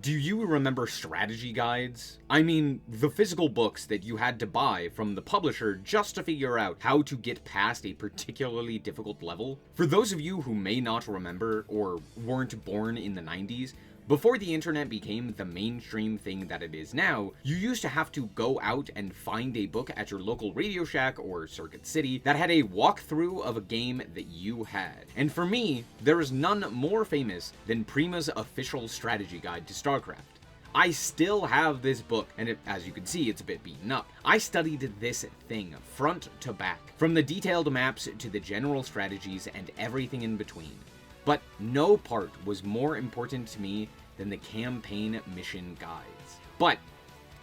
Do you remember strategy guides? I mean, the physical books that you had to buy from the publisher just to figure out how to get past a particularly difficult level? For those of you who may not remember or weren't born in the 90s, before the internet became the mainstream thing that it is now, you used to have to go out and find a book at your local Radio Shack or Circuit City that had a walkthrough of a game that you had. And for me, there is none more famous than Prima's official strategy guide to Starcraft. I still have this book, and as you can see, it's a bit beaten up. I studied this thing front to back, from the detailed maps to the general strategies and everything in between. But no part was more important to me than the campaign mission guides. But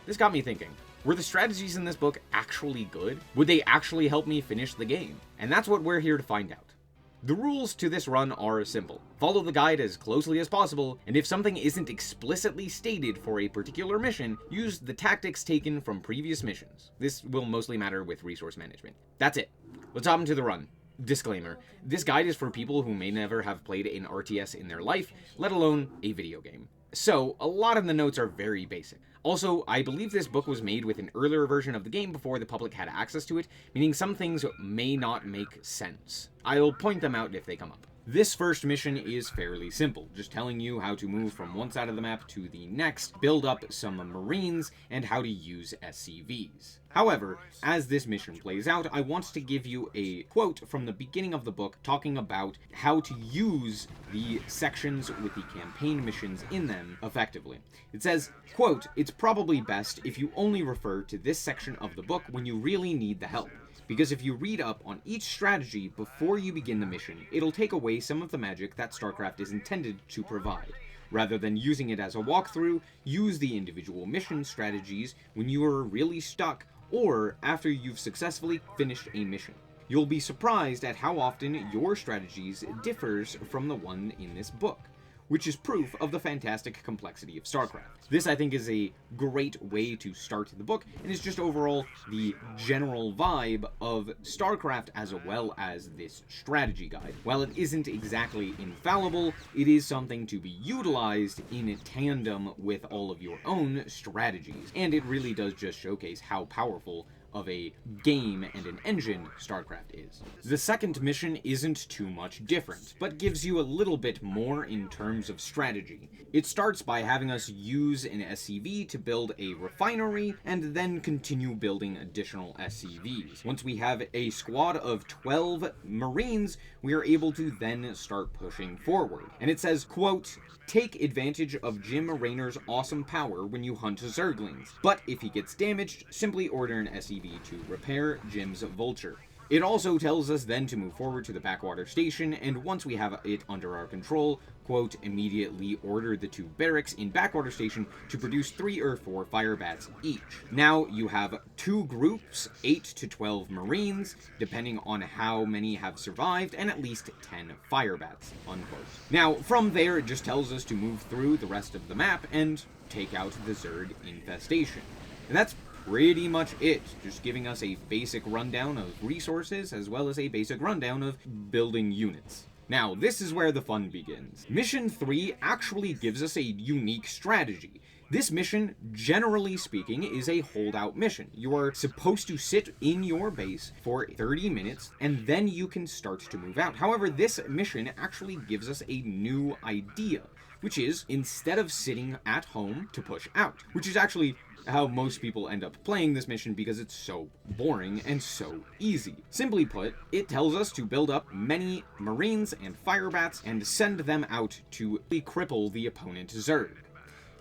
this got me thinking, were the strategies in this book actually good? Would they actually help me finish the game? And that's what we're here to find out. The rules to this run are simple. Follow the guide as closely as possible, and if something isn't explicitly stated for a particular mission, use the tactics taken from previous missions. This will mostly matter with resource management. That's it. Let's hop into the run. Disclaimer, this guide is for people who may never have played an RTS in their life, let alone a video game. So, a lot of the notes are very basic. Also, I believe this book was made with an earlier version of the game before the public had access to it, meaning some things may not make sense. I'll point them out if they come up. This first mission is fairly simple, just telling you how to move from one side of the map to the next, build up some Marines, and how to use SCVs. However, as this mission plays out, I want to give you a quote from the beginning of the book talking about how to use the sections with the campaign missions in them effectively. It says, quote, "It's probably best if you only refer to this section of the book when you really need the help. Because if you read up on each strategy before you begin the mission, it'll take away some of the magic that Starcraft is intended to provide. Rather than using it as a walkthrough, use the individual mission strategies when you are really stuck or after you've successfully finished a mission. You'll be surprised at how often your strategies differs from the one in this book, which is proof of the fantastic complexity of Starcraft." This, I think, is a great way to start the book, and is just overall the general vibe of Starcraft as well as this strategy guide. While it isn't exactly infallible, it is something to be utilized in tandem with all of your own strategies, and it really does just showcase how powerful of a game and an engine Starcraft is. The second mission isn't too much different, but gives you a little bit more in terms of strategy. It starts by having us use an SCV to build a refinery, and then continue building additional SCVs. Once we have a squad of 12 Marines, we are able to then start pushing forward. And it says, quote, "Take advantage of Jim Raynor's awesome power when you hunt Zerglings, but if he gets damaged, simply order an SCV to repair Jim's Vulture." It also tells us then to move forward to the backwater station, and once we have it under our control, quote, "Immediately order the 2 barracks in backwater station to produce 3 or 4 fire bats each." Now you have 2 groups, 8 to 12 Marines, depending on how many have survived, and at least 10 fire bats, unquote. Now, from there, it just tells us to move through the rest of the map and take out the Zerg infestation. And that's pretty much it, just giving us a basic rundown of resources as well as a basic rundown of building units. Now, this is where the fun begins. Mission 3 actually gives us a unique strategy. This mission, generally speaking, is a holdout mission. You are supposed to sit in your base for 30 minutes, and then you can start to move out. However, this mission actually gives us a new idea, which is, instead of sitting at home, to push out, which is actually how most people end up playing this mission because it's so boring and so easy. Simply put, it tells us to build up many Marines and fire bats and send them out to cripple the opponent Zerg.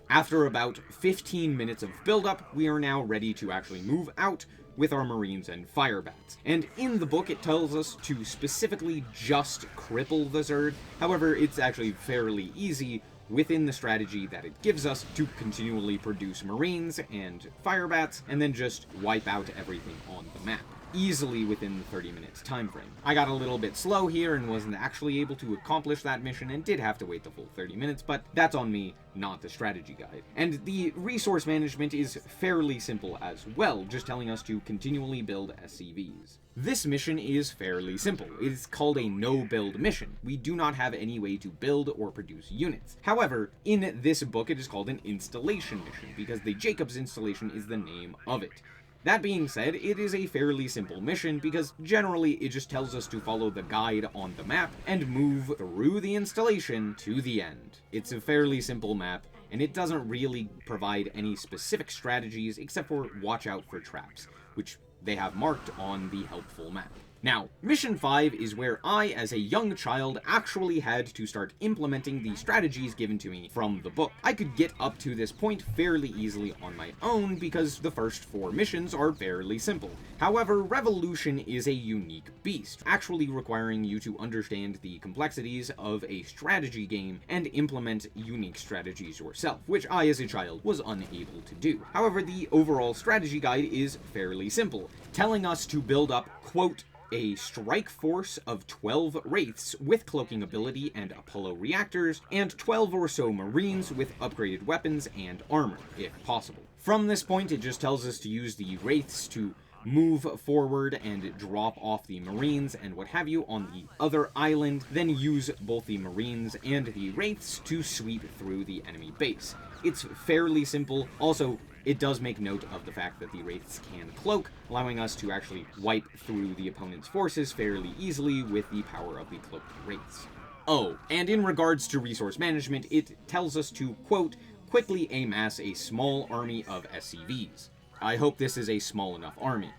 After about 15 minutes of buildup, we are now ready to actually move out with our Marines and fire bats. And in the book, it tells us to specifically just cripple the Zerg. However, it's actually fairly easy within the strategy that it gives us to continually produce Marines and fire bats, and then just wipe out everything on the map. easily within the 30 minutes time frame. I got a little bit slow here and wasn't actually able to accomplish that mission and did have to wait the full 30 minutes, but that's on me, not the strategy guide. And the resource management is fairly simple as well, just telling us to continually build SCVs. This mission is fairly simple. It is called a no-build mission. We do not have any way to build or produce units. However, in this book it is called an installation mission, because the Jacobs installation is the name of it. That being said, it is a fairly simple mission because generally it just tells us to follow the guide on the map and move through the installation to the end. It's a fairly simple map, and it doesn't really provide any specific strategies except for watch out for traps, which they have marked on the helpful map. Now, Mission 5 is where I, as a young child, actually had to start implementing the strategies given to me from the book. I could get up to this point fairly easily on my own because the first 4 missions are fairly simple. However, Revolution is a unique beast, actually requiring you to understand the complexities of a strategy game and implement unique strategies yourself, which I, as a child, was unable to do. However, the overall strategy guide is fairly simple, telling us to build up, quote, a strike force of 12 Wraiths with cloaking ability and Apollo reactors, and 12 or so Marines with upgraded weapons and armor, if possible. From this point, it just tells us to use the Wraiths to move forward and drop off the Marines and what have you on the other island, then use both the Marines and the Wraiths to sweep through the enemy base. It's fairly simple. Also, it does make note of the fact that the Wraiths can cloak, allowing us to actually wipe through the opponent's forces fairly easily with the power of the cloaked Wraiths. Oh, and in regards to resource management, it tells us to, quote, quickly amass a small army of SCVs. I hope this is a small enough army.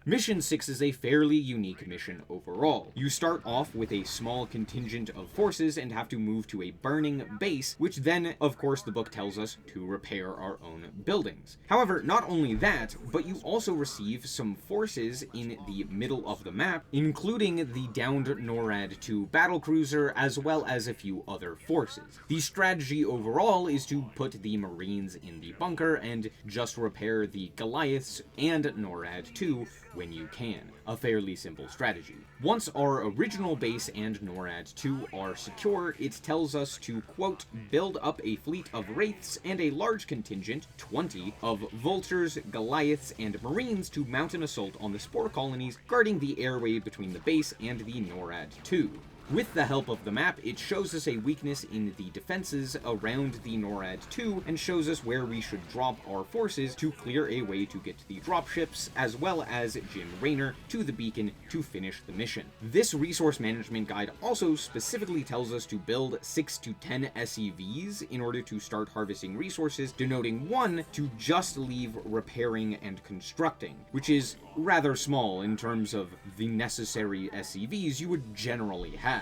Mission 6 is a fairly unique mission overall. You start off with a small contingent of forces and have to move to a burning base, which then, of course, the book tells us to repair our own buildings. However, not only that, but you also receive some forces in the middle of the map, including the downed NORAD 2 battlecruiser, as well as a few other forces. The strategy overall is to put the Marines in the bunker and just repair the Goliaths and NORAD 2 when you can. A fairly simple strategy. Once our original base and NORAD 2 are secure, it tells us to, quote, build up a fleet of Wraiths and a large contingent, 20, of Vultures, Goliaths, and Marines to mount an assault on the Spore colonies guarding the airway between the base and the NORAD 2. With the help of the map, it shows us a weakness in the defenses around the NORAD 2 and shows us where we should drop our forces to clear a way to get to the dropships, as well as Jim Raynor to the beacon to finish the mission. This resource management guide also specifically tells us to build 6 to 10 SCVs in order to start harvesting resources, denoting 1 to just leave repairing and constructing, which is rather small in terms of the necessary SCVs you would generally have.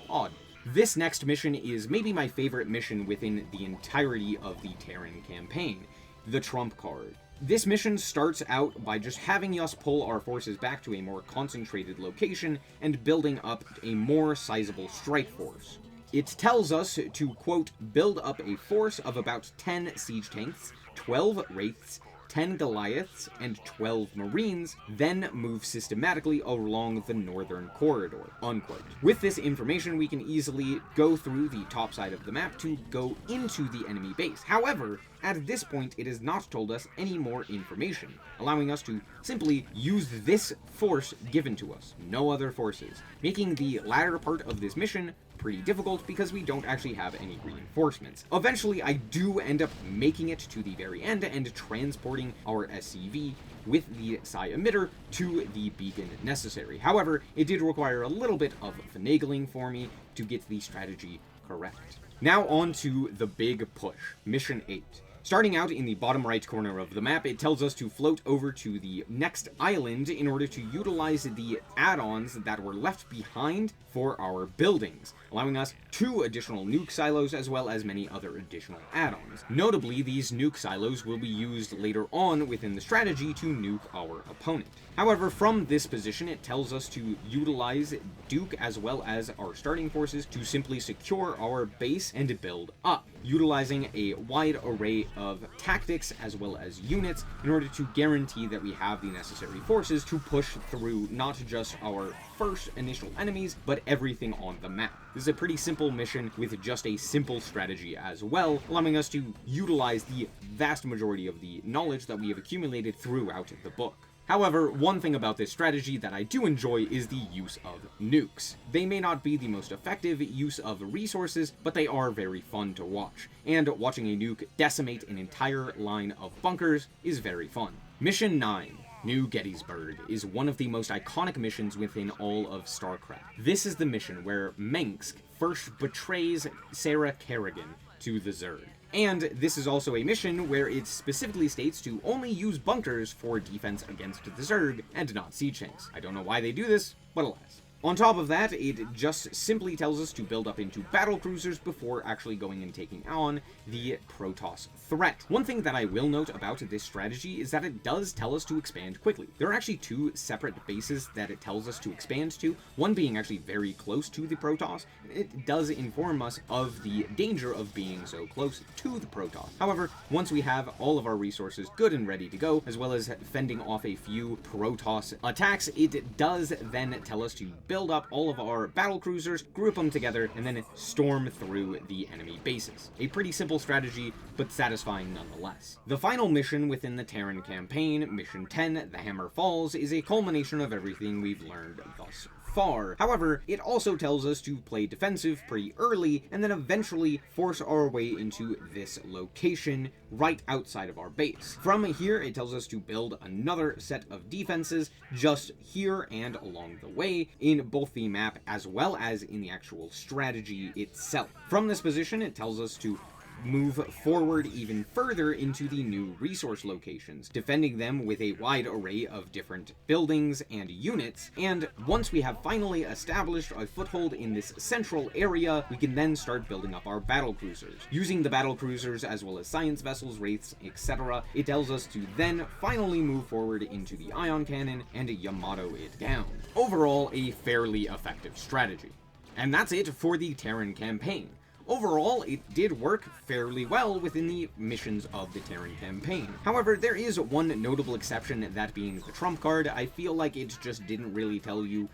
Odd. This next mission is maybe my favorite mission within the entirety of the Terran campaign, the Trump card. This mission starts out by just having us pull our forces back to a more concentrated location and building up a more sizable strike force. It tells us to, quote, build up a force of about 10 siege tanks, 12 Wraiths, 10 Goliaths, and 12 Marines, then move systematically along the northern corridor, unquote. With this information, we can easily go through the top side of the map to go into the enemy base. However, at this point, it has not told us any more information, allowing us to simply use this force given to us, no other forces, making the latter part of this mission pretty difficult because we don't actually have any reinforcements. Eventually, I do end up making it to the very end and transporting our SCV with the psi emitter to the beacon necessary. However, it did require a little bit of finagling for me to get the strategy correct. Now on to the big push, Mission 8. Starting out in the bottom right corner of the map, it tells us to float over to the next island in order to utilize the add-ons that were left behind for our buildings, allowing us 2 additional nuke silos as well as many other additional add-ons. Notably, these nuke silos will be used later on within the strategy to nuke our opponent. However, from this position, it tells us to utilize Duke as well as our starting forces to simply secure our base and build up, utilizing a wide array of tactics as well as units in order to guarantee that we have the necessary forces to push through not just our first initial enemies, but everything on the map. This is a pretty simple mission with just a simple strategy as well, allowing us to utilize the vast majority of the knowledge that we have accumulated throughout the book. However, one thing about this strategy that I do enjoy is the use of nukes. They may not be the most effective use of resources, but they are very fun to watch, and watching a nuke decimate an entire line of bunkers is very fun. Mission 9. New Gettysburg is one of the most iconic missions within all of Starcraft. This is the mission where Mengsk first betrays Sarah Kerrigan to the Zerg. And this is also a mission where it specifically states to only use bunkers for defense against the Zerg and not siege tanks. I don't know why they do this, but alas. On top of that, it just simply tells us to build up into battle cruisers before actually going and taking on the Protoss threat. One thing that I will note about this strategy is that it does tell us to expand quickly. There are actually two separate bases that it tells us to expand to, one being actually very close to the Protoss. It does inform us of the danger of being so close to the Protoss. However, once we have all of our resources good and ready to go, as well as fending off a few Protoss attacks, it does then tell us to build up all of our battle cruisers, group them together, and then storm through the enemy bases. A pretty simple strategy, but satisfying nonetheless. The final mission within the Terran campaign, Mission 10, The Hammer Falls, is a culmination of everything we've learned thus far. However, it also tells us to play defensive pretty early, and then eventually force our way into this location right outside of our base. From here, it tells us to build another set of defenses just here and along the way, in both the map as well as in the actual strategy itself. From this position, it tells us to move forward even further into the new resource locations, defending them with a wide array of different buildings and units, and once we have finally established a foothold in this central area, we can then start building up our battle cruisers. Using the battle cruisers as well as science vessels, wraiths, etc., it tells us to then finally move forward into the ion cannon and Yamato it down. Overall, a fairly effective strategy. And that's it for the Terran campaign. Overall, it did work fairly well within the missions of the Terran campaign. However, there is one notable exception, that being the trump card. I feel like it just didn't really tell you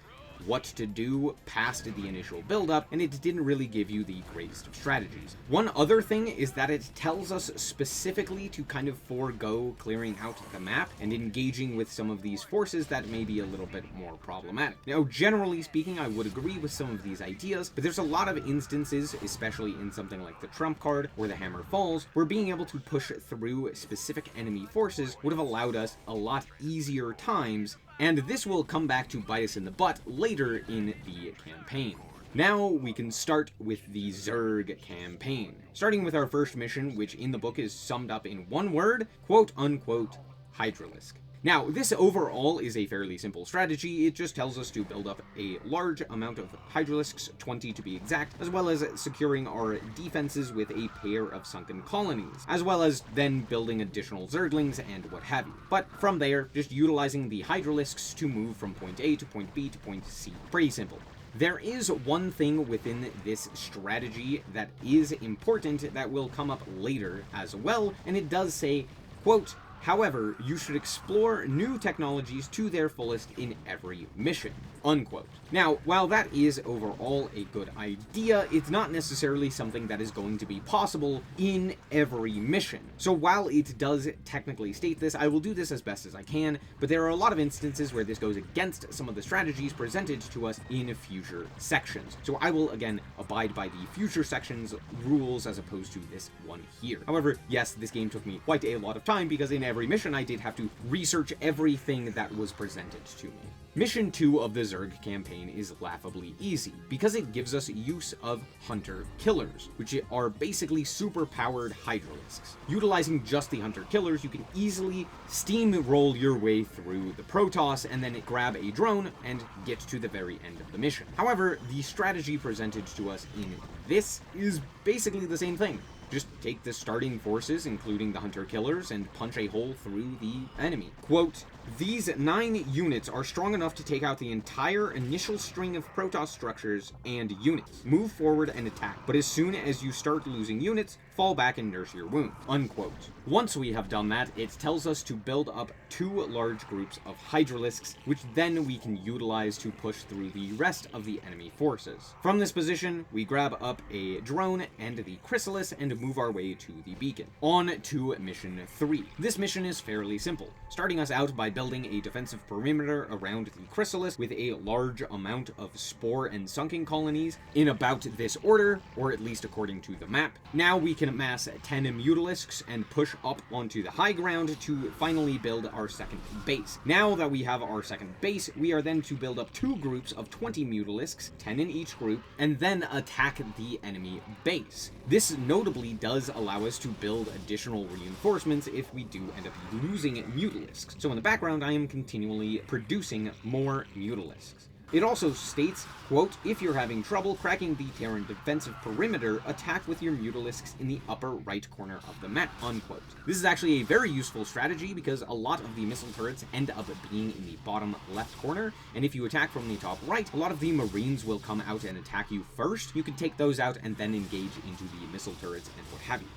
what to do past the initial build-up, and it didn't really give you the greatest of strategies. One other thing is that it tells us specifically to kind of forego clearing out the map and engaging with some of these forces that may be a little bit more problematic. Now, generally speaking, I would agree with some of these ideas, but there's a lot of instances, especially in something like the trump card or the Hammer Falls, where being able to push through specific enemy forces would have allowed us a lot easier times, and this will come back to bite us in the butt later in the campaign. Now we can start with the Zerg campaign, starting with our first mission, which in the book is summed up in one word, quote-unquote, Hydralisk. Now, this overall is a fairly simple strategy. It just tells us to build up a large amount of Hydralisks, 20 to be exact, as well as securing our defenses with a pair of sunken colonies, as well as then building additional Zerglings and what have you. But from there, just utilizing the Hydralisks to move from point A to point B to point C. Pretty simple. There is one thing within this strategy that is important that will come up later as well, and it does say, quote, however, you should explore new technologies to their fullest in every mission, unquote. Now, while that is overall a good idea, it's not necessarily something that is going to be possible in every mission. So while it does technically state this, I will do this as best as I can, but there are a lot of instances where this goes against some of the strategies presented to us in future sections. So I will, again, abide by the future sections rules as opposed to this one here. However, yes, this game took me quite a lot of time because in every mission I did have to research everything that was presented to me. Mission 2 of the Zerg campaign is laughably easy, because it gives us use of Hunter-Killers, which are basically super-powered Hydralisks. Utilizing just the Hunter-Killers, you can easily steamroll your way through the Protoss and then grab a drone and get to the very end of the mission. However, the strategy presented to us in this is basically the same thing. Just take the starting forces, including the Hunter-Killers, and punch a hole through the enemy. Quote, these 9 units are strong enough to take out the entire initial string of Protoss structures and units. Move forward and attack, but as soon as you start losing units, fall back and nurse your wound, unquote. Once we have done that, it tells us to build up 2 large groups of hydralisks, which then we can utilize to push through the rest of the enemy forces. From this position, we grab up a drone and the chrysalis and move our way to the beacon. On to mission 3. This mission is fairly simple, starting us out by building a defensive perimeter around the chrysalis with a large amount of spore and sunken colonies in about this order, or at least according to the map. Now we can amass 10 mutalisks and push up onto the high ground to finally build our second base. Now that we have our second base, we are then to build up 2 groups of 20 mutalisks, 10 in each group, and then attack the enemy base. This notably does allow us to build additional reinforcements if we do end up losing mutalisks. So in the background, I am continually producing more mutalisks. It also states, quote, if you're having trouble cracking the Terran defensive perimeter, attack with your mutalisks in the upper right corner of the map, unquote. This is actually a very useful strategy because a lot of the missile turrets end up being in the bottom left corner, and if you attack from the top right, a lot of the Marines will come out and attack you first. You can take those out and then engage into the missile turrets and what have you.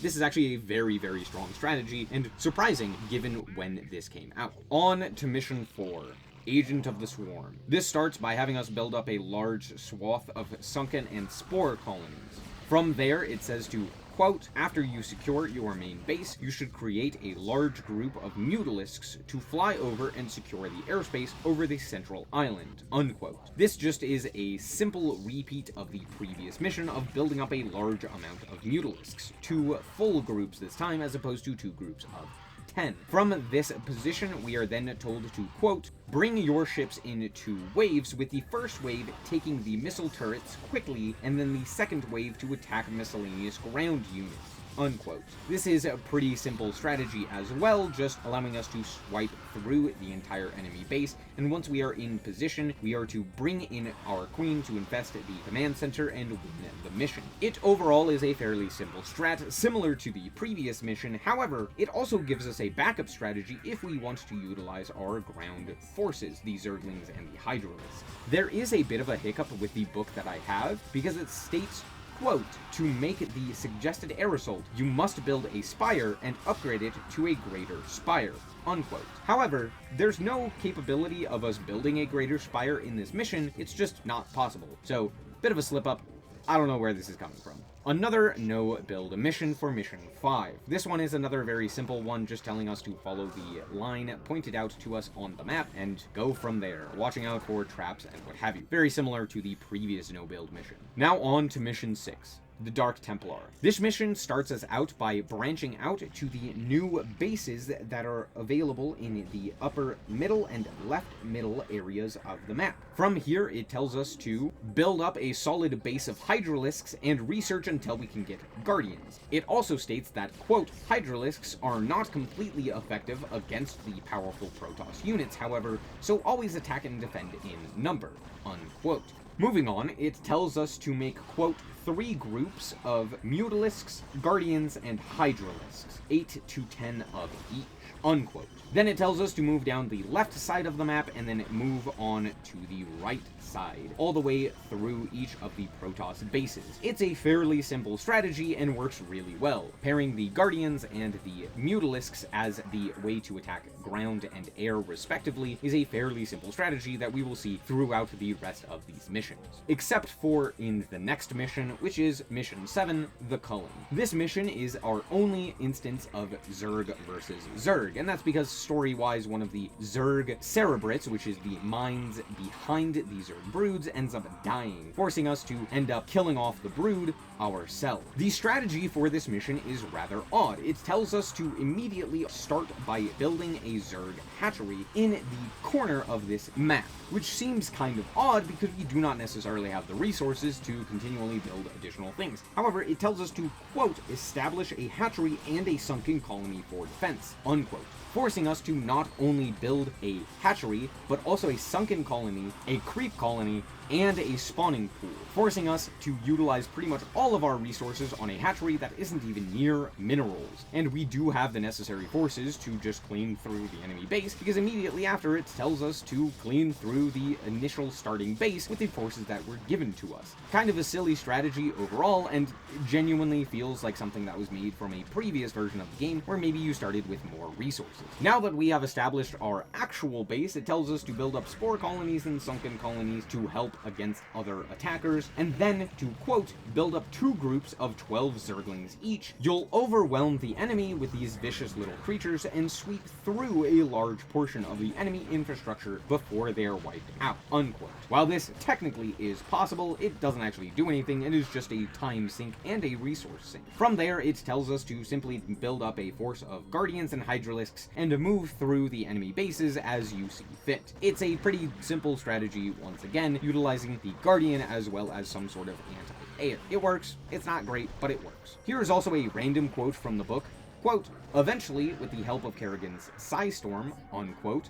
This is actually a very, very strong strategy, and surprising given when this came out. On to mission 4. Agent of the Swarm. This starts by having us build up a large swath of sunken and spore colonies. From there, it says to, quote, after you secure your main base, you should create a large group of mutalisks to fly over and secure the airspace over the central island, unquote. This just is a simple repeat of the previous mission of building up a large amount of mutalisks. 2 full groups this time, as opposed to 2 groups of 10. From this position, we are then told to, quote, bring your ships in 2 waves, with the first wave taking the missile turrets quickly, and then the second wave to attack miscellaneous ground units, unquote. This is a pretty simple strategy as well, just allowing us to swipe through the entire enemy base, and once we are in position, we are to bring in our queen to infest the command center and win the mission. It overall is a fairly simple strat, similar to the previous mission. However, it also gives us a backup strategy if we want to utilize our ground forces, the Zerglings and the Hydralisks. There is a bit of a hiccup with the book that I have, because it states, quote, to make the suggested air assault, you must build a spire and upgrade it to a greater spire, unquote. However, there's no capability of us building a greater spire in this mission, it's just not possible. So, bit of a slip up. I don't know where this is coming from. Another no-build mission for mission 5. This one is another very simple one, just telling us to follow the line pointed out to us on the map and go from there, watching out for traps and what have you. Very similar to the previous no-build mission. Now on to mission 6. The Dark Templar. This mission starts us out by branching out to the new bases that are available in the upper middle and left middle areas of the map. From here, it tells us to build up a solid base of hydralisks and research until we can get guardians. It also states that, quote, hydralisks are not completely effective against the powerful Protoss units, however, so always attack and defend in number, unquote. Moving on, it tells us to make, quote, 3 groups of mutalisks, guardians, and hydralisks, 8 to 10 of each, unquote. Then it tells us to move down the left side of the map and then move on to the right side, all the way through each of the Protoss bases. It's a fairly simple strategy and works really well. Pairing the Guardians and the Mutalisks as the way to attack ground and air respectively is a fairly simple strategy that we will see throughout the rest of these missions. Except for in the next mission, which is Mission 7, the Cullen. This mission is our only instance of Zerg versus Zerg, and that's because story-wise, one of the Zerg Cerebrates, which is the minds behind the Zerg broods, ends up dying, forcing us to end up killing off the brood ourselves. The strategy for this mission is rather odd. It tells us to immediately start by building a Zerg hatchery in the corner of this map, which seems kind of odd because we do not necessarily have the resources to continually build additional things. However, it tells us to, quote, establish a hatchery and a sunken colony for defense, unquote, forcing us to not only build a hatchery, but also a sunken colony, a creep colony, and a spawning pool, forcing us to utilize pretty much all of our resources on a hatchery that isn't even near minerals. And we do have the necessary forces to just clean through the enemy base, because immediately after it tells us to clean through the initial starting base with the forces that were given to us. Kind of a silly strategy overall, and genuinely feels like something that was made from a previous version of the game, where maybe you started with more resources. Now that we have established our actual base, it tells us to build up spore colonies and sunken colonies to help against other attackers, and then to, quote, build up 2 groups of 12 Zerglings each. You'll overwhelm the enemy with these vicious little creatures and sweep through a large portion of the enemy infrastructure before they're wiped out, unquote. While this technically is possible, it doesn't actually do anything. It is just a time sink and a resource sink. From there, it tells us to simply build up a force of Guardians and Hydralisks and to move through the enemy bases as you see fit. It's a pretty simple strategy, once again, utilizing the Guardian as well as some sort of anti-air. It works. It's not great, but it works. Here is also a random quote from the book. Quote, eventually, with the help of Kerrigan's Psystorm, unquote,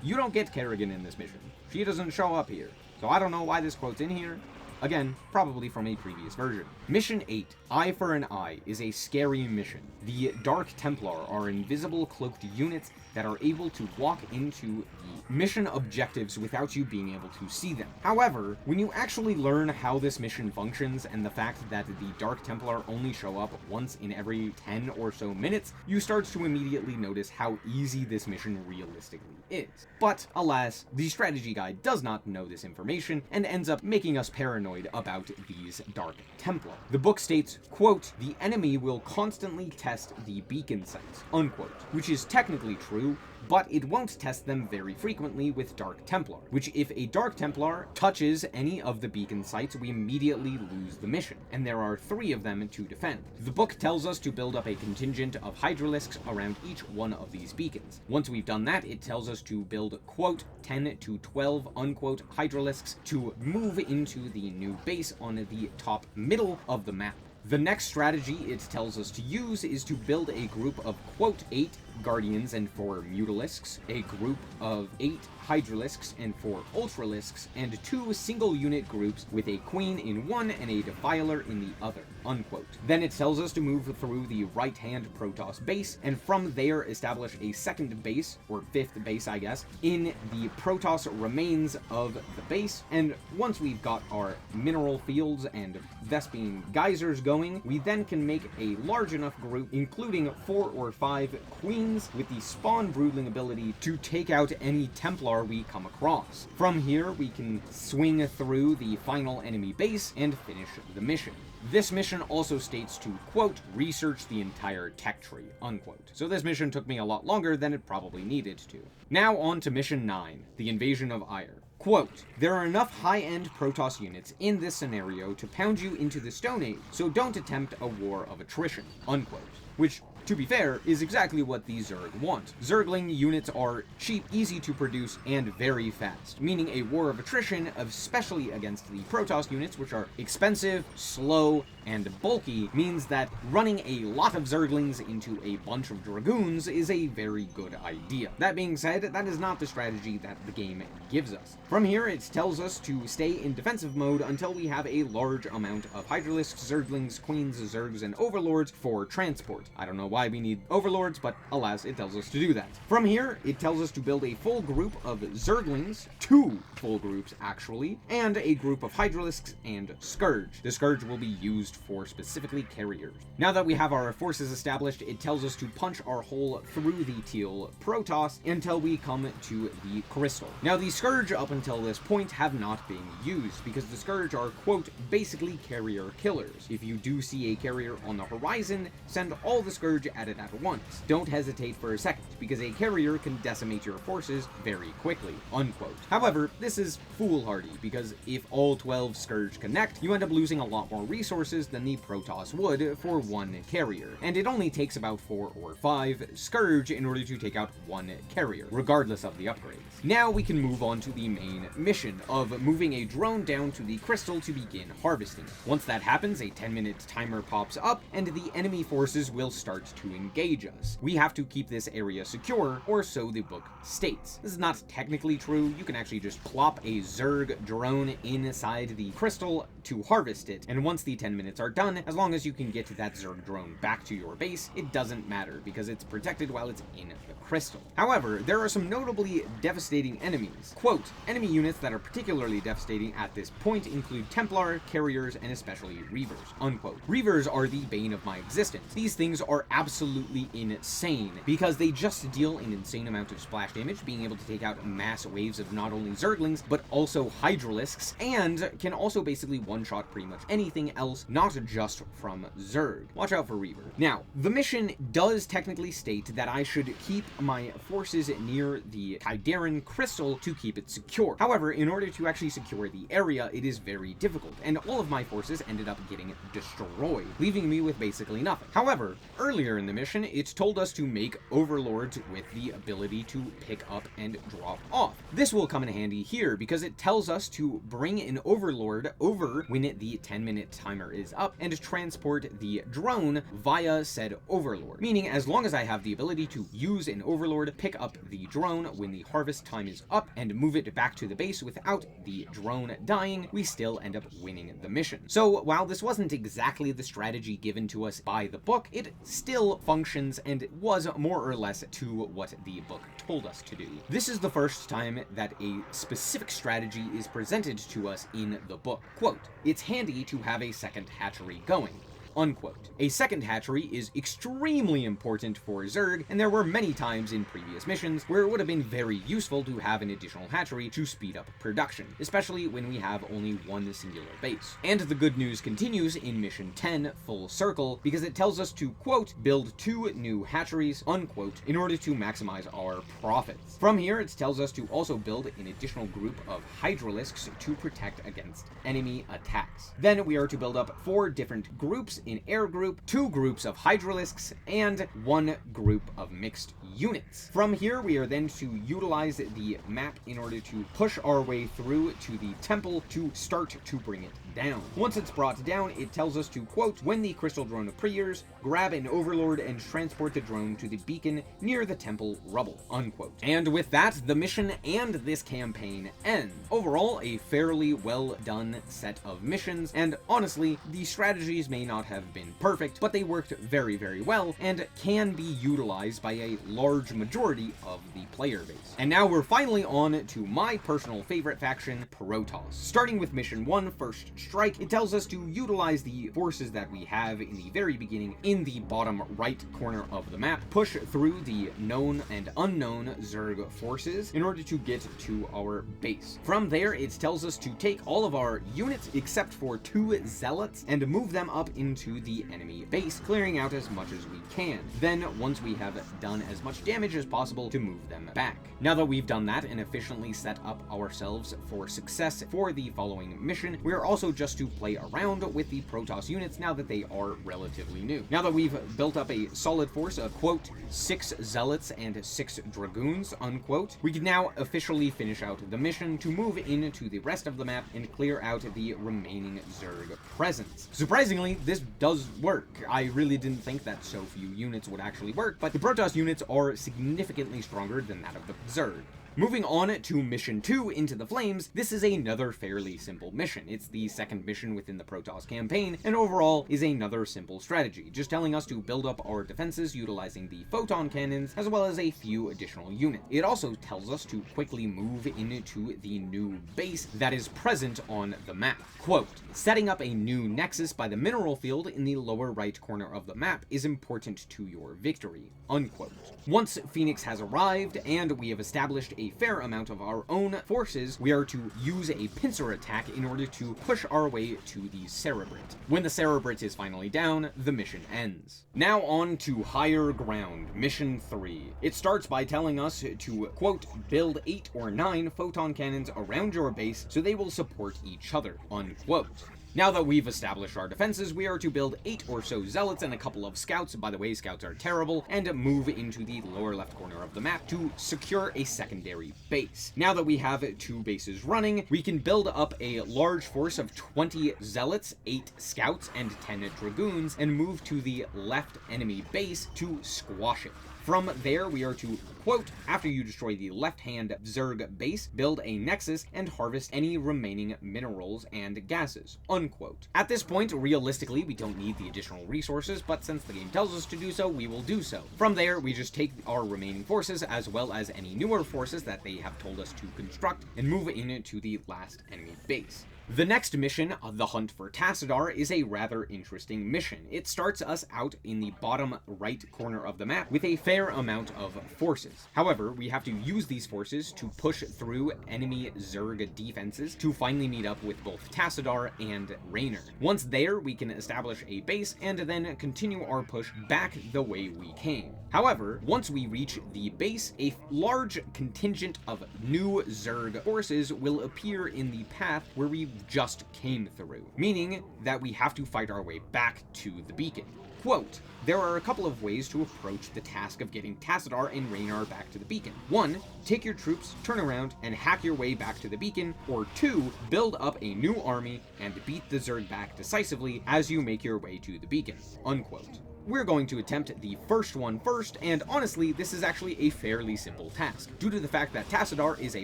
you don't get Kerrigan in this mission. She doesn't show up here. So I don't know why this quote's in here. Again, probably from a previous version. Mission 8, Eye for an Eye, is a scary mission. The Dark Templar are invisible cloaked units that are able to walk into the mission objectives without you being able to see them. However, when you actually learn how this mission functions and the fact that the Dark Templar only show up once in every 10 or so minutes, you start to immediately notice how easy this mission realistically is. But, alas, the strategy guide does not know this information and ends up making us paranoid about these Dark Templar. The book states, quote, the enemy will constantly test the beacon sites, unquote, which is technically true, but it won't test them very frequently with Dark Templar, which if a Dark Templar touches any of the beacon sites, we immediately lose the mission, and there are 3 of them to defend. The book tells us to build up a contingent of Hydralisks around each one of these beacons. Once we've done that, it tells us to build, quote, 10 to 12, unquote, Hydralisks to move into the new base on the top middle of the map. The next strategy it tells us to use is to build a group of, quote, 8 Guardians and 4 Mutalisks, a group of 8 Hydralisks and 4 Ultralisks, and 2 single-unit groups with a Queen in one and a Defiler in the other, unquote. Then it tells us to move through the right-hand Protoss base, and from there establish a second base, or 5th base, I guess, in the Protoss remains of the base, and once we've got our mineral fields and Thespian geysers going, we then can make a large enough group, including 4 or 5 Queens with the Spawn Broodling ability to take out any Templar we come across. From here, we can swing through the final enemy base and finish the mission. This mission also states to, quote, research the entire tech tree, unquote. So this mission took me a lot longer than it probably needed to. Now on to Mission 9, the Invasion of Ire. Quote, there are enough high-end Protoss units in this scenario to pound you into the Stone Age, so don't attempt a war of attrition, unquote. Which, to be fair, is exactly what the Zerg want. Zergling units are cheap, easy to produce, and very fast, meaning a war of attrition, especially against the Protoss units, which are expensive, slow, and bulky, means that running a lot of Zerglings into a bunch of Dragoons is a very good idea. That being said, that is not the strategy that the game gives us. From here, it tells us to stay in defensive mode until we have a large amount of Hydralisks, Zerglings, Queens, Zergs, and Overlords for transport. I don't know why we need Overlords, but alas, it tells us to do that. From here, it tells us to build a full group of Zerglings, 2 full groups actually, and a group of Hydralisks and Scourge. The Scourge will be used for specifically carriers. Now that we have our forces established, it tells us to punch our hole through the teal Protoss until we come to the Crystal. Now the Scourge up until this point have not been used because the Scourge are, quote, basically carrier killers. If you do see a carrier on the horizon, send all the Scourge at it at once. Don't hesitate for a second, because a carrier can decimate your forces very quickly, unquote. However, this is foolhardy, because if all 12 Scourge connect, you end up losing a lot more resources forces than the Protoss would for one carrier, and it only takes about 4 or 5 Scourge in order to take out one carrier, regardless of the upgrades. Now we can move on to the main mission of moving a drone down to the crystal to begin harvesting. Once that happens, a 10-minute timer pops up, and the enemy forces will start to engage us. We have to keep this area secure, or so the book states. This is not technically true. You can actually just plop a Zerg drone inside the crystal to harvest it, and once the 10 minutes are done, as long as you can get that Zerg drone back to your base, it doesn't matter, because it's protected while it's in the crystal. However, there are some notably devastating enemies. Quote, enemy units that are particularly devastating at this point include Templar, carriers, and especially Reavers, unquote. Reavers are the bane of my existence. These things are absolutely insane, because they just deal an insane amount of splash damage, being able to take out mass waves of not only Zerglings, but also Hydralisks, and can also basically one-shot pretty much anything else, not just from Zerg. Watch out for Reaver. Now, the mission does technically state that I should keep my forces near the Kaidaran crystal to keep it secure. However, in order to actually secure the area, it is very difficult, and all of my forces ended up getting destroyed, leaving me with basically nothing. However, earlier in the mission, it told us to make overlords with the ability to pick up and drop off. This will come in handy here, because it tells us to bring an overlord over when the 10-minute timer is up and transport the drone via said overlord, meaning as long as I have the ability to use an overlord, pick up the drone when the harvest time is up, and move it back to the base without the drone dying, we still end up winning the mission. So while this wasn't exactly the strategy given to us by the book, it still functions and was more or less to what the book told us to do. This is the first time that a specific strategy is presented to us in the book. Quote, it's handy to have a second hatchery going. Unquote. A second hatchery is extremely important for Zerg, and there were many times in previous missions where it would have been very useful to have an additional hatchery to speed up production, especially when we have only one singular base. And the good news continues in Mission 10 full circle, because it tells us to, quote, build 2 new hatcheries, unquote, in order to maximize our profits. From here, it tells us to also build an additional group of Hydralisks to protect against enemy attacks. Then we are to build up 4 different groups in air group, 2 groups of Hydralisks, and 1 group of mixed units. From here, we are then to utilize the map in order to push our way through to the temple to start to bring it down. Once it's brought down, it tells us to, quote, when the crystal drone appears, grab an overlord and transport the drone to the beacon near the temple rubble, unquote. And with that, the mission and this campaign end. Overall, a fairly well done set of missions, and honestly, the strategies may not have been perfect, but they worked very, very well and can be utilized by a large majority of the player base. And now we're finally on to my personal favorite faction, Protoss. Starting with Mission 1, First Strike, it tells us to utilize the forces that we have in the very beginning in the bottom right corner of the map, push through the known and unknown Zerg forces in order to get to our base. From there, it tells us to take all of our units except for 2 zealots and move them up into the enemy base, clearing out as much as we can. Then, once we have done as much damage as possible, to move them back. Now that we've done that and efficiently set up ourselves for success for the following mission, we're also just to play around with the Protoss units now that they are relatively new. Now that we've built up a solid force of, quote, 6 zealots and 6 dragoons, unquote, we can now officially finish out the mission to move into the rest of the map and clear out the remaining Zerg presence. Surprisingly, this does work. I really didn't think that so few units would actually work, but the Protoss units are significantly stronger than that of the Zerg. Moving on to Mission 2, Into the Flames, this is another fairly simple mission. It's the second mission within the Protoss campaign, and overall is another simple strategy, just telling us to build up our defenses utilizing the photon cannons, as well as a few additional units. It also tells us to quickly move into the new base that is present on the map. Quote, setting up a new nexus by the mineral field in the lower right corner of the map is important to your victory, unquote. Once Phoenix has arrived, and we have established a fair amount of our own forces, we are to use a pincer attack in order to push our way to the Cerebrate. When the Cerebrate is finally down, the mission ends. Now on to Higher Ground, Mission 3. It starts by telling us to, quote, build 8 or 9 photon cannons around your base so they will support each other, unquote. Now that we've established our defenses, we are to build 8 or so zealots and a couple of scouts, by the way, scouts are terrible, and move into the lower left corner of the map to secure a secondary base. Now that we have 2 bases running, we can build up a large force of 20 zealots, 8 scouts, and 10 dragoons, and move to the left enemy base to squash it. From there, we are to, quote, after you destroy the left-hand Zerg base, build a nexus and harvest any remaining minerals and gases, unquote. At this point, realistically, we don't need the additional resources, but since the game tells us to do so, we will do so. From there, we just take our remaining forces, as well as any newer forces that they have told us to construct, and move into the last enemy base. The next mission, the Hunt for Tassadar, is a rather interesting mission. It starts us out in the bottom right corner of the map with a fair amount of forces. However, we have to use these forces to push through enemy Zerg defenses to finally meet up with both Tassadar and Raynor. Once there, we can establish a base and then continue our push back the way we came. However, once we reach the base, a large contingent of new Zerg forces will appear in the path where we just came through, meaning that we have to fight our way back to the beacon. Quote, there are a couple of ways to approach the task of getting Tassadar and Raynor back to the beacon. 1, take your troops, turn around, and hack your way back to the beacon, or 2, build up a new army and beat the Zerg back decisively as you make your way to the beacon, unquote. We're going to attempt the first one first, and honestly, this is actually a fairly simple task, due to the fact that Tassadar is a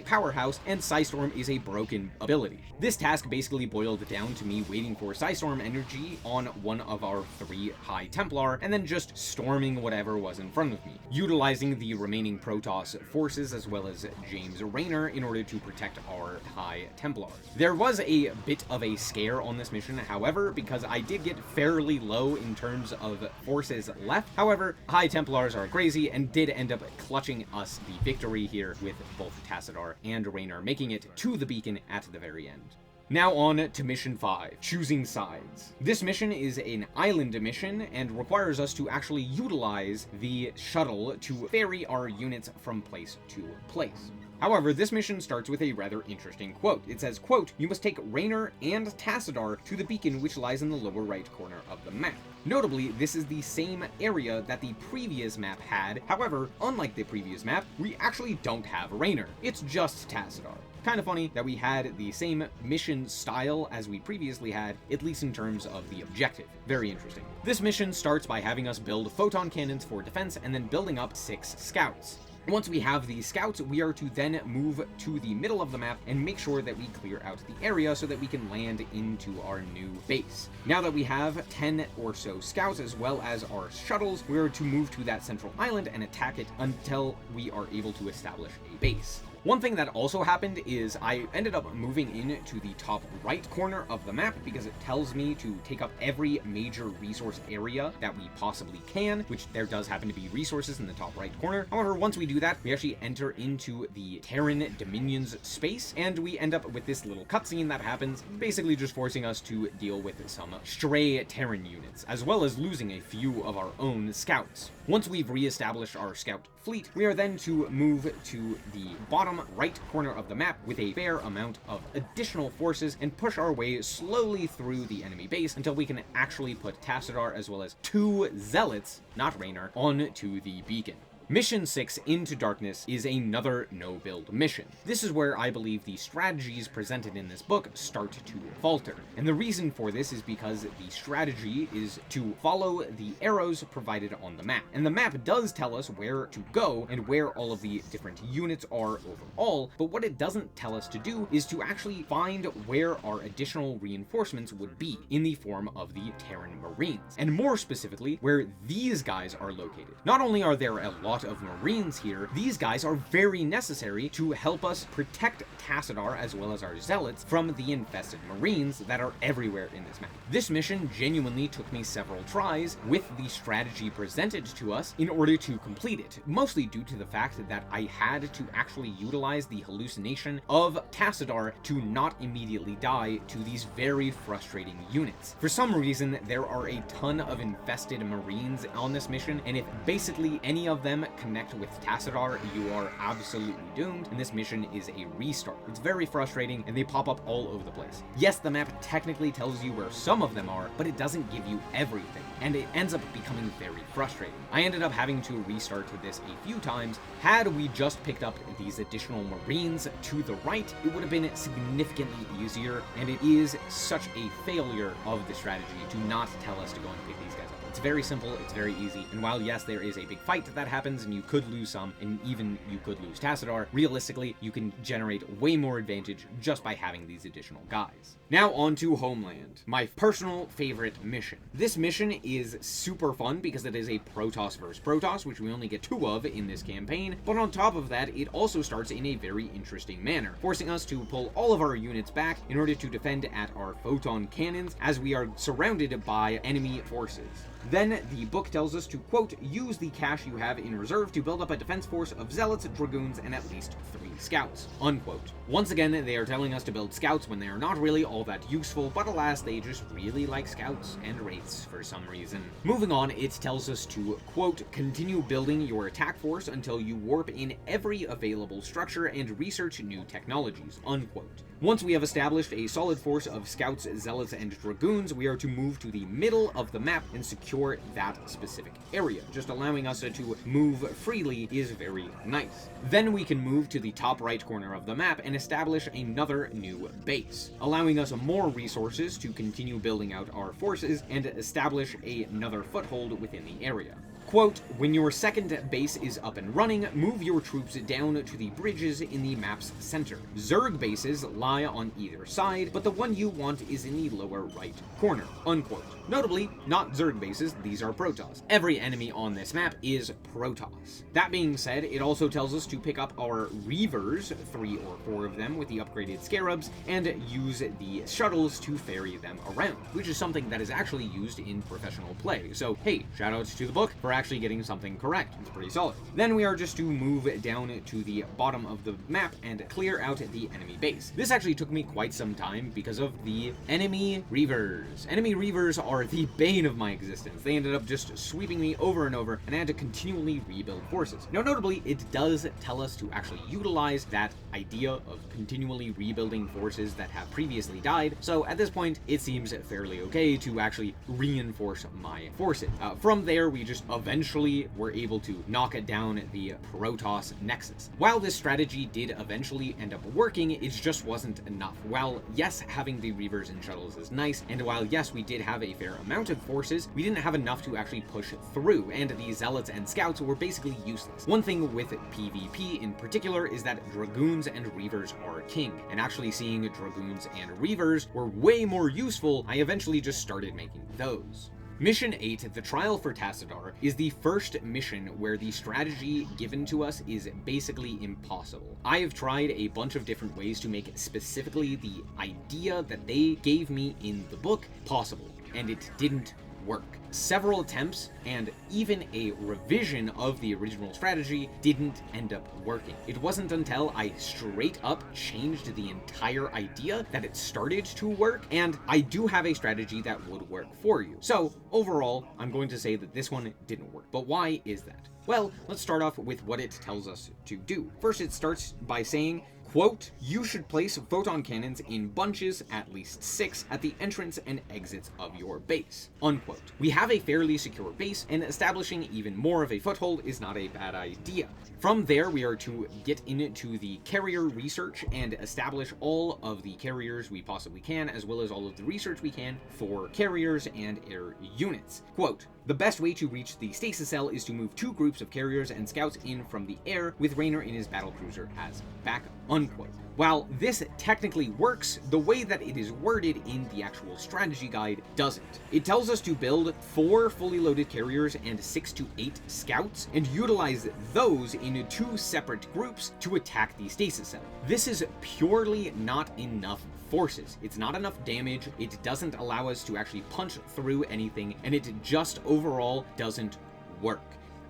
powerhouse and Psystorm is a broken ability. This task basically boiled down to me waiting for Psystorm energy on one of our 3 High Templar, and then just storming whatever was in front of me, utilizing the remaining Protoss forces as well as James Raynor in order to protect our High Templar. There was a bit of a scare on this mission, however, because I did get fairly low in terms of forces left. However, High Templars are crazy and did end up clutching us the victory here with both Tassadar and Raynor making it to the beacon at the very end. Now on to Mission 5, Choosing Sides. This mission is an island mission and requires us to actually utilize the shuttle to ferry our units from place to place. However, this mission starts with a rather interesting quote. It says, quote, you must take Raynor and Tassadar to the beacon which lies in the lower right corner of the map. Notably, this is the same area that the previous map had. However, unlike the previous map, we actually don't have Raynor. It's just Tassadar. Kind of funny that we had the same mission style as we previously had, at least in terms of the objective. Very interesting. This mission starts by having us build photon cannons for defense and then building up 6 scouts. Once we have the scouts, we are to then move to the middle of the map and make sure that we clear out the area so that we can land into our new base. Now that we have 10 or so scouts as well as our shuttles, we are to move to that central island and attack it until we are able to establish a base. One thing that also happened is I ended up moving into the top right corner of the map because it tells me to take up every major resource area that we possibly can, which there does happen to be resources in the top right corner. However, once we do that, we actually enter into the Terran Dominion's space, and we end up with this little cutscene that happens, basically just forcing us to deal with some stray Terran units, as well as losing a few of our own scouts. Once we've re-established our scout fleet, we are then to move to the bottom right corner of the map with a fair amount of additional forces and push our way slowly through the enemy base until we can actually put Tassadar as well as 2 zealots, not Raynor, onto the beacon. Mission 6, Into Darkness, is another no-build mission. This is where I believe the strategies presented in this book start to falter. And the reason for this is because the strategy is to follow the arrows provided on the map. And the map does tell us where to go and where all of the different units are overall, but what it doesn't tell us to do is to actually find where our additional reinforcements would be in the form of the Terran Marines. And more specifically, where these guys are located. Not only are there a lot of Marines here, these guys are very necessary to help us protect Tassadar as well as our zealots from the infested Marines that are everywhere in this map. This mission genuinely took me several tries with the strategy presented to us in order to complete it, mostly due to the fact that I had to actually utilize the hallucination of Tassadar to not immediately die to these very frustrating units. For some reason, there are a ton of infested Marines on this mission, and if basically any of them them connect with Tassadar, you are absolutely doomed, and this mission is a restart. It's very frustrating, and they pop up all over the place. Yes, the map technically tells you where some of them are, but it doesn't give you everything, and it ends up becoming very frustrating. I ended up having to restart this a few times. Had we just picked up these additional Marines to the right, it would have been significantly easier, and it is such a failure of the strategy to not tell us to go and pick these guys up. It's very simple, it's very easy, and while yes, there is a big fight that happens, and you could lose some, and even you could lose Tassadar, realistically, you can generate way more advantage just by having these additional guys. Now on to Homeland, my personal favorite mission. This mission is super fun because it is a Protoss versus Protoss, which we only get 2 of in this campaign, but on top of that, it also starts in a very interesting manner, forcing us to pull all of our units back in order to defend at our photon cannons as we are surrounded by enemy forces. Then the book tells us to, quote, use the cash you have in reserve to build up a defense force of zealots, dragoons, and at least 3 scouts, unquote. Once again, they are telling us to build scouts when they are not really all that useful, but alas, they just really like scouts and wraiths for some reason. Moving on, it tells us to, quote, continue building your attack force until you warp in every available structure and research new technologies, unquote. Once we have established a solid force of scouts, zealots, and dragoons, we are to move to the middle of the map and secure that specific area. Just allowing us to move freely is very nice. Then we can move to the top right corner of the map and establish another new base, allowing us more resources to continue building out our forces and establish another foothold within the area. Quote, when your second base is up and running, move your troops down to the bridges in the map's center. Zerg bases lie on either side, but the one you want is in the lower right corner, unquote. Notably, not Zerg bases, these are Protoss. Every enemy on this map is Protoss. That being said, it also tells us to pick up our Reavers, 3 or 4 of them with the upgraded Scarabs, and use the shuttles to ferry them around, which is something that is actually used in professional play. So hey, shoutouts to the book for actually getting something correct. It's pretty solid. Then we are just to move down to the bottom of the map and clear out the enemy base. This actually took me quite some time because of the enemy Reavers. Enemy Reavers are the bane of my existence. They ended up just sweeping me over and over, and I had to continually rebuild forces. Now notably, it does tell us to actually utilize that idea of continually rebuilding forces that have previously died, so at this point, it seems fairly okay to actually reinforce my forces. From there, we just eventually were able to knock down the Protoss Nexus. While this strategy did eventually end up working, it just wasn't enough. While yes, having the Reavers and shuttles is nice, and while yes, we did have a fair amount of forces, we didn't have enough to actually push through, and the zealots and scouts were basically useless. One thing with PvP in particular is that dragoons and reavers are king, and actually seeing dragoons and reavers were way more useful, I eventually just started making those. Mission 8, The Trial for Tassadar, is the first mission where the strategy given to us is basically impossible. I have tried a bunch of different ways to make specifically the idea that they gave me in the book possible, and it didn't work. Several attempts and even a revision of the original strategy didn't end up working. It wasn't until I straight up changed the entire idea that it started to work, and I do have a strategy that would work for you. So overall, I'm going to say that this one didn't work. But why is that? Well, let's start off with what it tells us to do. First, it starts by saying, quote, you should place photon cannons in bunches, at least 6, at the entrance and exits of your base, unquote. We have a fairly secure base, and establishing even more of a foothold is not a bad idea. From there, we are to get into the carrier research and establish all of the carriers we possibly can, as well as all of the research we can for carriers and air units. Quote, the best way to reach the stasis cell is to move 2 groups of carriers and scouts in from the air with Raynor in his battlecruiser as backup, unquote. While this technically works, the way that it is worded in the actual strategy guide doesn't. It tells us to build 4 fully loaded carriers and 6 to 8 scouts, and utilize those in 2 separate groups to attack the stasis cell. This is purely not enough forces. It's not enough damage, it doesn't allow us to actually punch through anything, and it just overall doesn't work.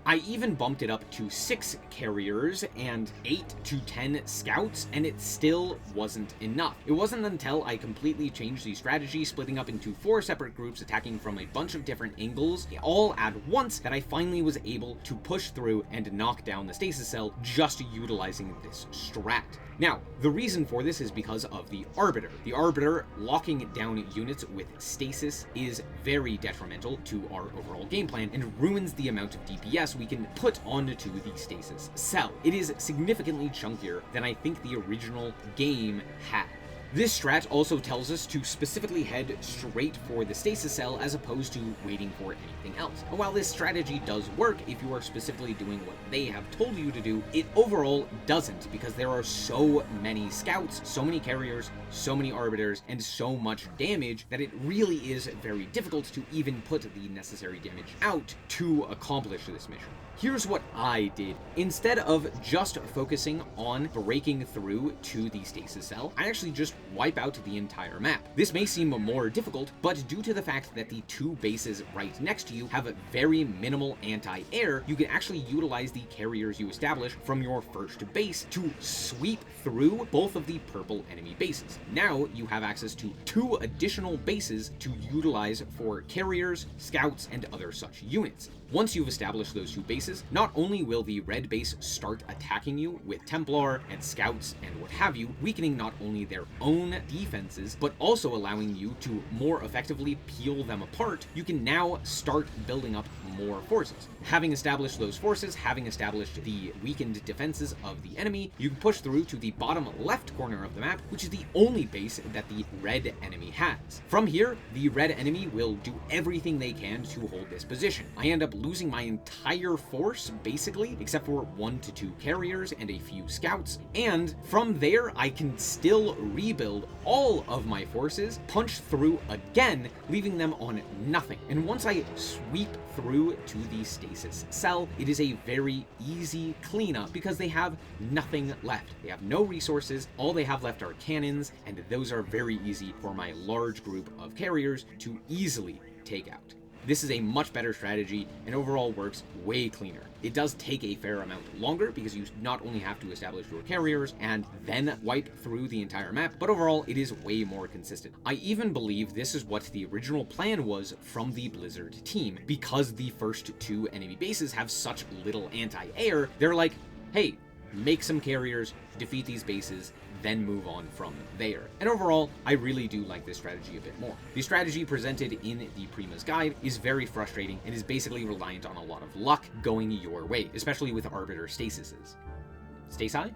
I even bumped it up to 6 carriers and 8 to 10 scouts, and it still wasn't enough. It wasn't until I completely changed the strategy, splitting up into 4 separate groups attacking from a bunch of different angles, all at once, that I finally was able to push through and knock down the stasis cell just utilizing this strat. Now, the reason for this is because of the Arbiter. The Arbiter locking down units with stasis is very detrimental to our overall game plan and ruins the amount of DPS we can put onto the stasis cell. It is significantly chunkier than I think the original game had. This strat also tells us to specifically head straight for the stasis cell as opposed to waiting for anything else. And while this strategy does work if you are specifically doing what they have told you to do, it overall doesn't, because there are so many scouts, so many carriers, so many arbiters, and so much damage that it really is very difficult to even put the necessary damage out to accomplish this mission. Here's what I did. Instead of just focusing on breaking through to the stasis cell, I actually just wipe out the entire map. This may seem more difficult, but due to the fact that the 2 bases right next to you have very minimal anti-air, you can actually utilize the carriers you establish from your first base to sweep through both of the purple enemy bases. Now you have access to 2 additional bases to utilize for carriers, scouts, and other such units. Once you've established those 2 bases, not only will the red base start attacking you with Templar and scouts and what have you, weakening not only their own defenses, but also allowing you to more effectively peel them apart, you can now start building up more forces. Having established those forces, having established the weakened defenses of the enemy, you can push through to the bottom left corner of the map, which is the only base that the red enemy has. From here, the red enemy will do everything they can to hold this position. I end up losing my entire force, basically, except for 1 to 2 carriers and a few scouts, and from there, I can still rebuild all of my forces, punch through again, leaving them on nothing. And once I sweep through to the stasis cell, it is a very easy cleanup because they have nothing left. They have no resources, all they have left are cannons, and those are very easy for my large group of carriers to easily take out. This is a much better strategy and overall works way cleaner. It does take a fair amount longer because you not only have to establish your carriers and then wipe through the entire map, but overall it is way more consistent. I even believe this is what the original plan was from the Blizzard team. Because the first 2 enemy bases have such little anti-air, they're like, hey, make some carriers, defeat these bases, then move on from there. And overall, I really do like this strategy a bit more. The strategy presented in the Prima's guide is very frustrating and is basically reliant on a lot of luck going your way, especially with Arbiter stasises. Stasi?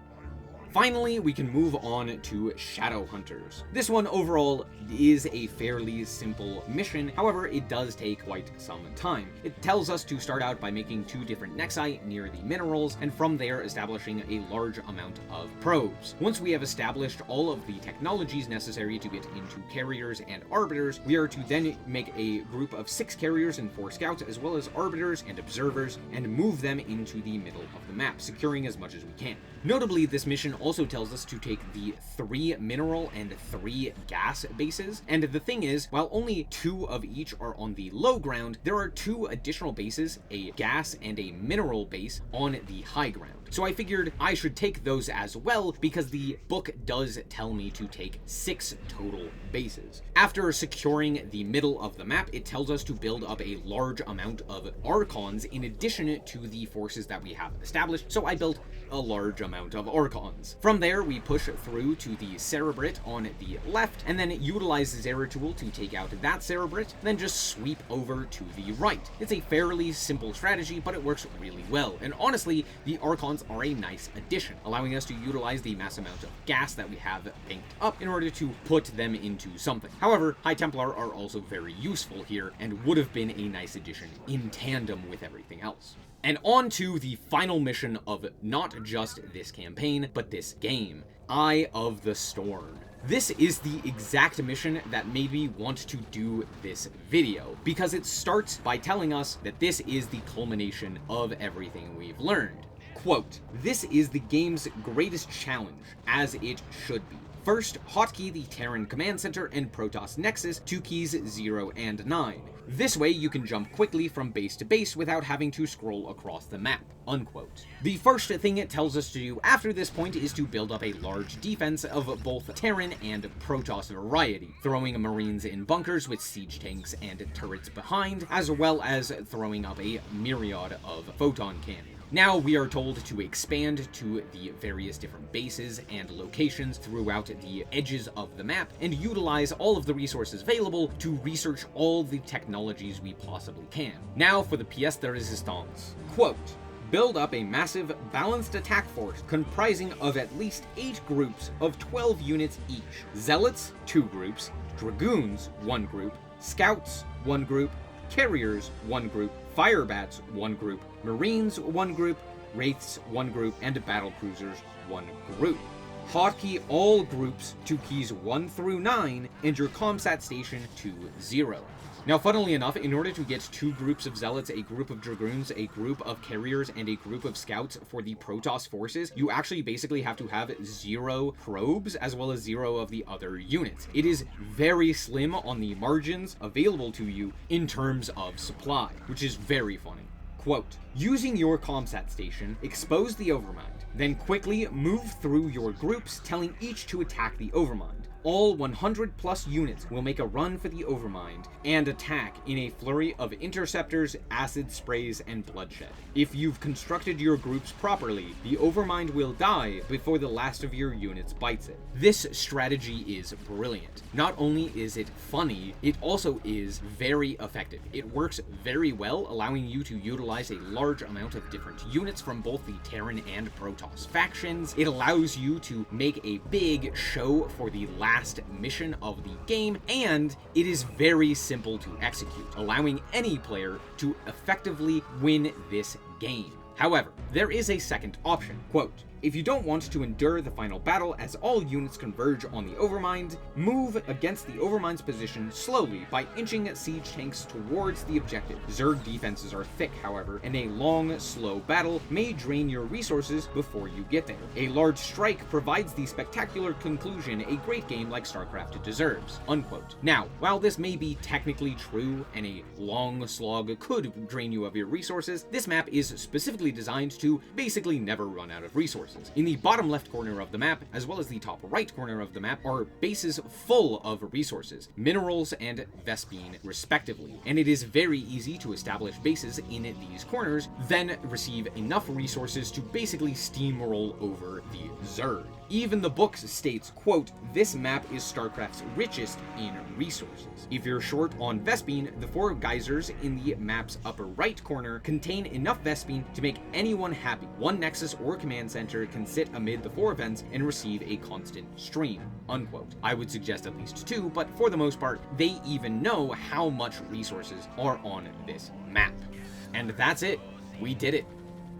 Finally, we can move on to Shadow Hunters. This one overall is a fairly simple mission, however, it does take quite some time. It tells us to start out by making 2 different nexi near the minerals, and from there establishing a large amount of probes. Once we have established all of the technologies necessary to get into carriers and arbiters, we are to then make a group of 6 carriers and 4 scouts, as well as arbiters and observers, and move them into the middle of the map, securing as much as we can. Notably, this mission also tells us to take the 3 mineral and 3 gas bases, and the thing is, while only 2 of each are on the low ground, there are 2 additional bases, a gas and a mineral base, on the high ground. So I figured I should take those as well, because the book does tell me to take 6 total bases. After securing the middle of the map, it tells us to build up a large amount of Archons in addition to the forces that we have established, so I built a large amount of Archons. From there, we push through to the Cerebrit on the left, and then utilize Zeratul to take out that Cerebrit, then just sweep over to the right. It's a fairly simple strategy, but it works really well, and honestly, the Archons are a nice addition, allowing us to utilize the mass amount of gas that we have banked up in order to put them into something. However, High Templar are also very useful here, and would have been a nice addition in tandem with everything else. And on to the final mission of not just this campaign, but this game, Eye of the Storm. This is the exact mission that made me want to do this video, because it starts by telling us that this is the culmination of everything we've learned. Quote, "This is the game's greatest challenge, as it should be. First, hotkey the Terran Command Center and Protoss Nexus to keys 0 and 9. This way you can jump quickly from base to base without having to scroll across the map, unquote. The first thing it tells us to do after this point is to build up a large defense of both Terran and Protoss variety, throwing Marines in bunkers with siege tanks and turrets behind, as well as throwing up a myriad of photon cannons. Now we are told to expand to the various different bases and locations throughout the edges of the map and utilize all of the resources available to research all the technologies we possibly can. Now for the pièce de résistance. Quote, build up a massive, balanced attack force comprising of at least 8 groups of 12 units each. Zealots, 2 groups, Dragoons, 1 group, Scouts, 1 group, Carriers, 1 group, Firebats, 1 group, Marines, 1 group, Wraiths, 1 group, and Battlecruisers, 1 group. Hotkey all groups to keys 1 through 9, and your comsat station to 0. Now, funnily enough, in order to get 2 groups of Zealots, a group of Dragoons, a group of Carriers, and a group of Scouts for the Protoss forces, you actually basically have to have 0 probes as well as 0 of the other units. It is very slim on the margins available to you in terms of supply, which is very funny. Quote, using your comsat station, expose the Overmind, then quickly move through your groups, telling each to attack the Overmind. All 100 plus units will make a run for the Overmind and attack in a flurry of interceptors, acid sprays, and bloodshed. If you've constructed your groups properly, the Overmind will die before the last of your units bites it. This strategy is brilliant. Not only is it funny, it also is very effective. It works very well, allowing you to utilize a large amount of different units from both the Terran and Protoss factions. It allows you to make a big show for the last mission of the game, and it is very simple to execute, allowing any player to effectively win this game. However, there is a second option. Quote, if you don't want to endure the final battle as all units converge on the Overmind, move against the Overmind's position slowly by inching siege tanks towards the objective. Zerg defenses are thick, however, and a long, slow battle may drain your resources before you get there. A large strike provides the spectacular conclusion a great game like Starcraft deserves, unquote. Now, while this may be technically true and a long slog could drain you of your resources, this map is specifically designed to basically never run out of resources. In the bottom left corner of the map, as well as the top right corner of the map, are bases full of resources, minerals and Vespene respectively, and it is very easy to establish bases in these corners, then receive enough resources to basically steamroll over the Zerg. Even the book states, quote, this map is Starcraft's richest in resources. If you're short on Vespene, the 4 geysers in the map's upper right corner contain enough Vespene to make anyone happy. 1 Nexus or command center can sit amid the 4 vents and receive a constant stream, unquote. I would suggest at least 2, but for the most part, they even know how much resources are on this map. And that's it. We did it.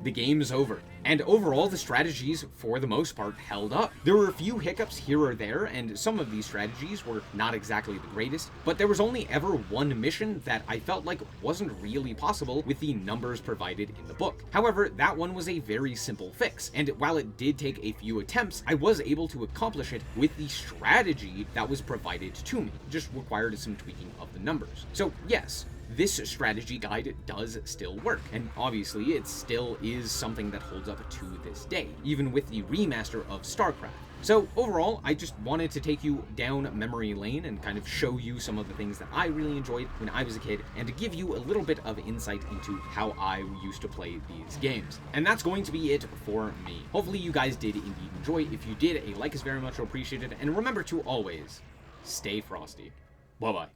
The game's over. And overall, the strategies, for the most part, held up. There were a few hiccups here or there, and some of these strategies were not exactly the greatest, but there was only ever one mission that I felt like wasn't really possible with the numbers provided in the book. However, that one was a very simple fix, and while it did take a few attempts, I was able to accomplish it with the strategy that was provided to me. It just required some tweaking of the numbers. So yes, this strategy guide does still work, and obviously it still is something that holds up to this day, even with the remaster of Starcraft. So overall, I just wanted to take you down memory lane and kind of show you some of the things that I really enjoyed when I was a kid, and to give you a little bit of insight into how I used to play these games. And that's going to be it for me. Hopefully you guys did indeed enjoy. If you did, a like is very much appreciated, and remember to always stay frosty. Bye-bye.